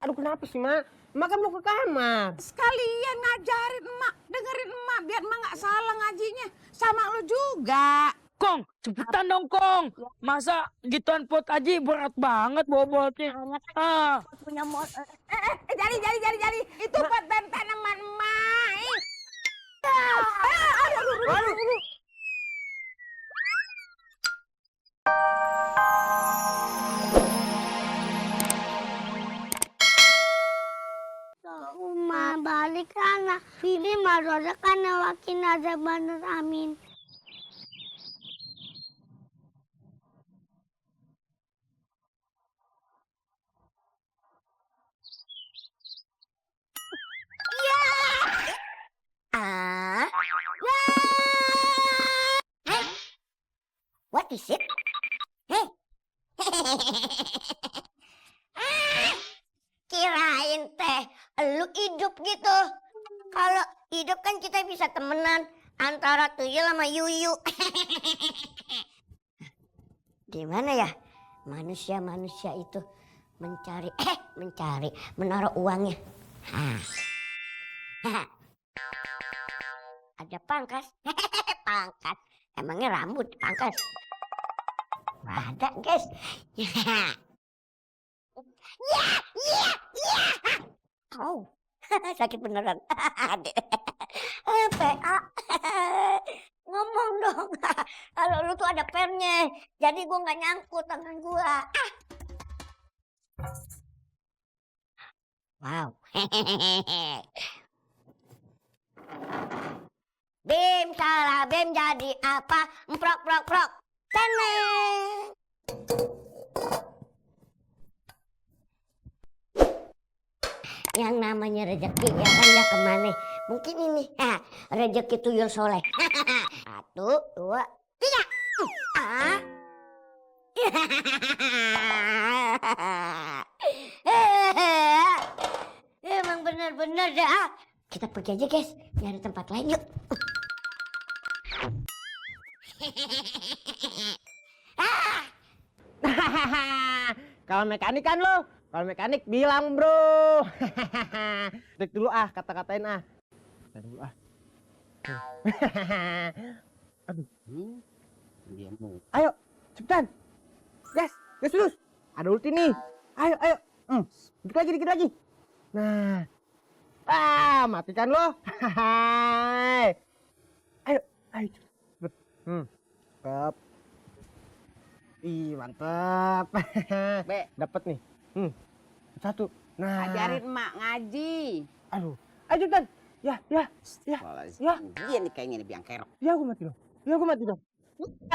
Aduh kenapa sih, Mak? Mak kan mau ke kamar. Sekalian ngajarin emak, dengerin emak biar emak nggak salah ngajinya. Sama lu juga. Kong, cepetan dong Kong. Masa gituan pot aja berat banget bobotnya. Ah. Punya motor. Jadi. Itu buat dan tanaman emak. Aduh. Uma balik anak pilih maroda kana wakin aja bener amin. What is it? Hey. Kirain teh lu hidup gitu. Kalau hidup kan kita bisa temenan antara tuyul sama yuyu. Di mana ya manusia-manusia itu mencari menaruh uangnya. Ada pangkas. Pangkas. Emangnya rambut pangkas? Ada, guys. Oh, sakit beneran. PA. Ngomong dong. Kalau lu tuh ada pennya, jadi gua nggak nyangkut tangan gua. Wow. Bim salah bim jadi apa? Prok. Teneng. Yang namanya rezeki ya kan ya kemana? Mungkin ini rezeki tuyul soleh. 1, 2, 3. Emang benar-benar dah. Kita pergi aja guys, nyari tempat lain yuk. Kalau mekanik kan lo, kalau mekanik bilang bro. Dek dulu kata-katain Kata dulu Aduh. Dia mau. Ayo, cepetan. Yes, terus. Ada ulti nih. Ayo. Dikit lagi. Nah. Matikan lo. Ayo. Cepet. Cakep. Ih, mantap. Dapat nih. 1. Nah. Ajarin emak ngaji. Aduh. Ayo cepetan. Ya. Dia nih kayaknya nih biang kerok. Ya aku mati dong.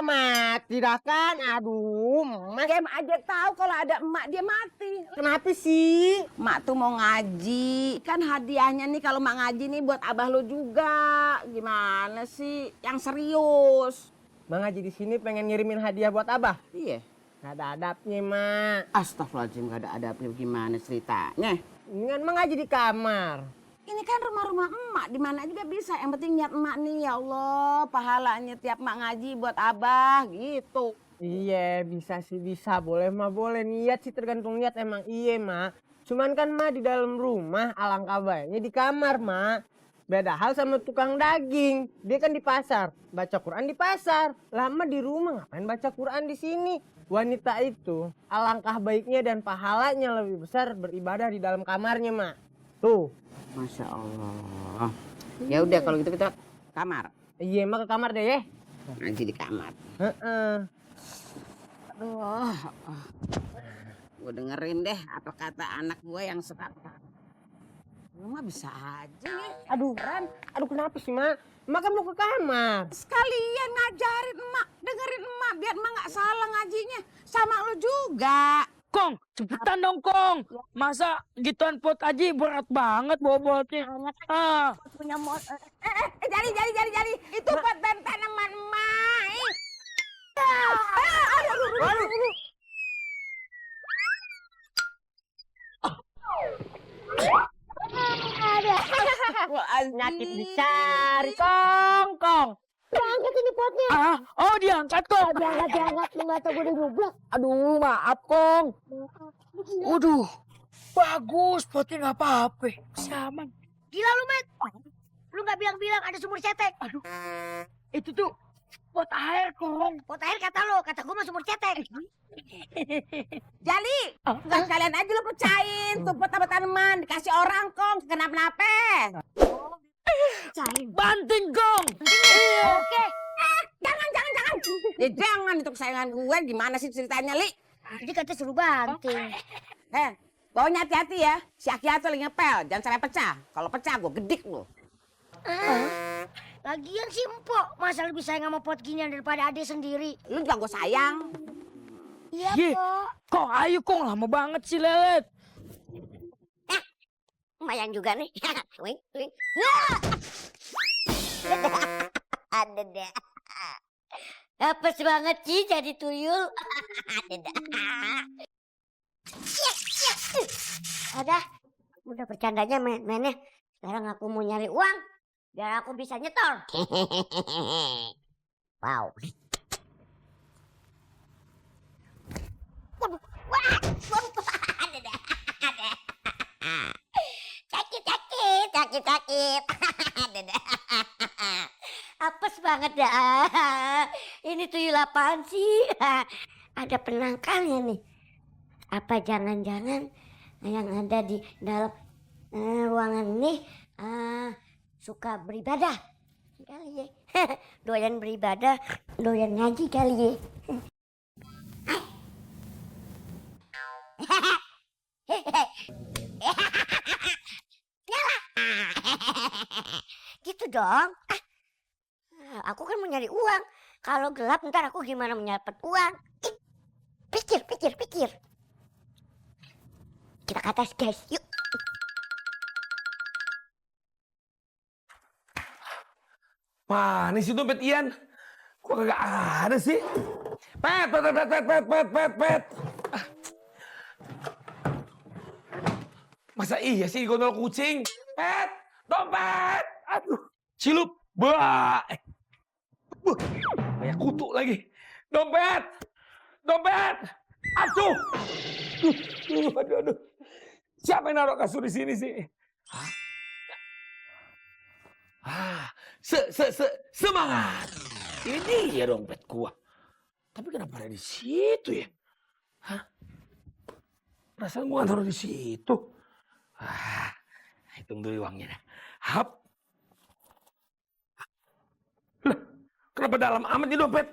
Mati dah kan. Aduh, Mas. Game aja tahu kalau ada emak dia mati. Kenapa sih? Emak tuh mau ngaji. Kan hadiahnya nih kalau emak ngaji nih buat abah lo juga. Gimana sih? Yang serius. Bang Haji di sini pengen ngirimin hadiah buat Abah. Iya. Gak ada adabnya, Mak. Astagfirullahaladzim, gak ada adabnya. Gimana ceritanya? Ini kan Bang Haji di kamar. Ini kan rumah-rumah emak, di mana juga bisa. Yang penting niat emak nih, ya Allah, pahalanya tiap emak ngaji buat abah, gitu. Iya, bisa. Boleh, Mak, boleh. Niat sih tergantung niat emang iya, Mak. Cuman kan, Mak, di dalam rumah alangkah baiknya di kamar, Mak. Beda hal sama tukang daging. Dia kan di pasar, baca Quran di pasar. Lama di rumah ngapain baca Quran di sini? Wanita itu alangkah baiknya dan pahalanya lebih besar beribadah di dalam kamarnya, Mak. Tuh. Masya Allah. Ya udah kalau gitu kita kamar. Iya, Mak, ke kamar deh ya. Ngaji di kamar. Aduh. Gue dengerin deh apa kata anak gue yang sekarang. Lu mah bisa aja ya. Aduh, kenapa sih, Mak? Mak kan mau ke kamar. Sekalian ngajarin emak, dengerin emak biar emak nggak salah ngajinya. Sama lu juga. Kong, cepetan dong Kong. Masa gituan pot aja berat banget bobotnya. Ah. Punya motor. Jadi. Itu buat dan tanaman emak. Aduh. Nyakit dicari, Kong. Diangkat ini potnya. Oh diangkat Kong. Diangkat. Lu nggak tahu gue udah nyoblak. Aduh, maaf Kong. Waduh, Bagus, potnya nggak apa-apa. Masih aman. Gila lu, Met. Lu nggak bilang-bilang ada sumur cetek. Aduh, itu tuh pot air, Kong. Pot air kata lu, kata gua mah sumur cetek. Jali, nggak sekalian aja lo pecahin tuh pot apa tanaman dikasih orang kong kenapa-napa. Banting, Kong. Oke. Jangan. Ya jangan itu kesayangan gue gimana sih ceritanya Li? Jadi kata suruh banting. Bawanya hati-hati ya. Si Aki tuh lagi ngepel, jangan sampai pecah. Kalau pecah gue gedik lo. Lagian si Empok, masa lebih sayang sama pot ginian daripada adek sendiri. Lu juga gue sayang. Iya, Ye, Pok. Kong, ayo Kong, lama banget sih Lelet. Lumayan juga nih. Wing, wing. Ada deh. Apes banget sih jadi tuyul. Ada dah. Ada. Udah bercandanya mainnya. Sekarang aku mau nyari uang. Biar aku bisa nyetor. Wow. Ada dah. Sakit. Ada dah. Apes banget dah. Ini tuyul apaan sih? Ada penangkalnya nih. Apa jangan-jangan yang ada di dalam ruangan ini suka beribadah kali ya. Doyan beribadah, doyan ngaji kali ya. Gitu dong. Aku kan mau nyari uang. Kalau gelap ntar aku gimana mendapat uang? Pikir. Kita ke atas guys, yuk. Mana sih dompet Ian? Kok kagak ada sih? Pet. Ah. Masa iya sih gondol kucing? Pet, dompet. Aduh, cilup. Bah. Kayak kutu lagi. Dompet. Aduh. Aduh. Siapa yang naruh kasur di sini sih? Semangat. Ini ya dompet gua. Tapi kenapa ada di situ ya? Hah? Perasaan gua taruh di situ. Hitung dulu uangnya dah. Hap. Lah, kenapa dalam amat nih dompet?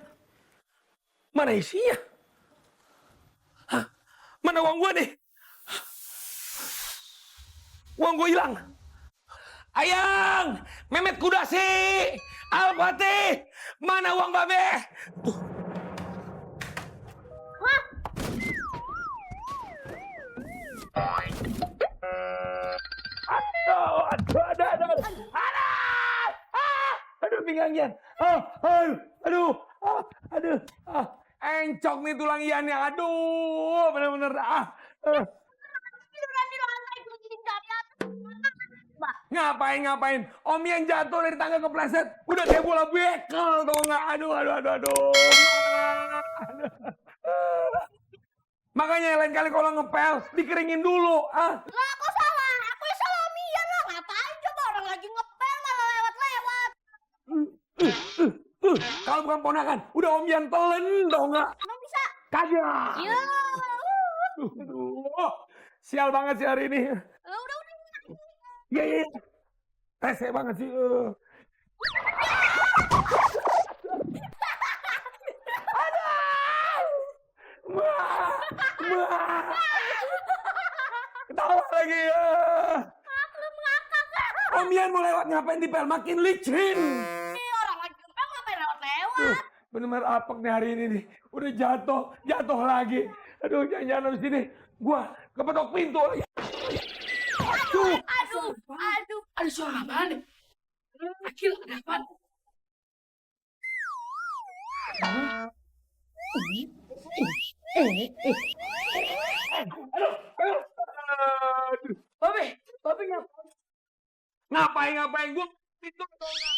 Mana isinya? Hah? Mana uang gua nih? Uang gua hilang. Ayang, Memet Kudasi, Al-Fatih, mana uang babe? Aduh, pinggangnya. Encok nih tulang iannya. Aduh, bener-bener. Ngapain? Om yang jatuh dari tangga kepleset. Udah kayak bola bekel tau nggak? Aduh. Makanya lain kali kalau ngepel, dikeringin dulu. Lah aku salah, aku yang salah Om Ian lah. Ngapain coba orang lagi ngepel malah lewat-lewat. Kalau bukan ponakan, udah Om Ian telen tau nggak? Emang bisa? Kagak. Ya. Aduh, sial banget sih hari ini. Udah. Iya. Rese banget sih. Ketawa lagi ya. Om Ian mau lewat ngapain di pel? Makin licin. Orang lagi ngepel ngapain lewat-lewat? Bener-bener apek nih hari ini nih. Udah jatuh lagi. Aduh, jangan-jangan habis ini gua kepetok pintu lagi. Aduh. Ada suara apaan nih? Akil, ada apaan? Babe Ngapain? Gua pintu atau enggak?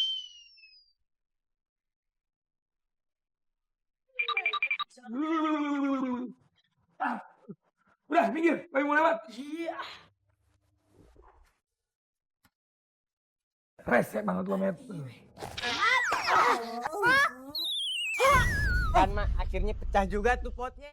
Udah, minggir. Bayi mau lewat. Iya. Rese banget gua, Met. Kan mak akhirnya pecah juga tuh potnya.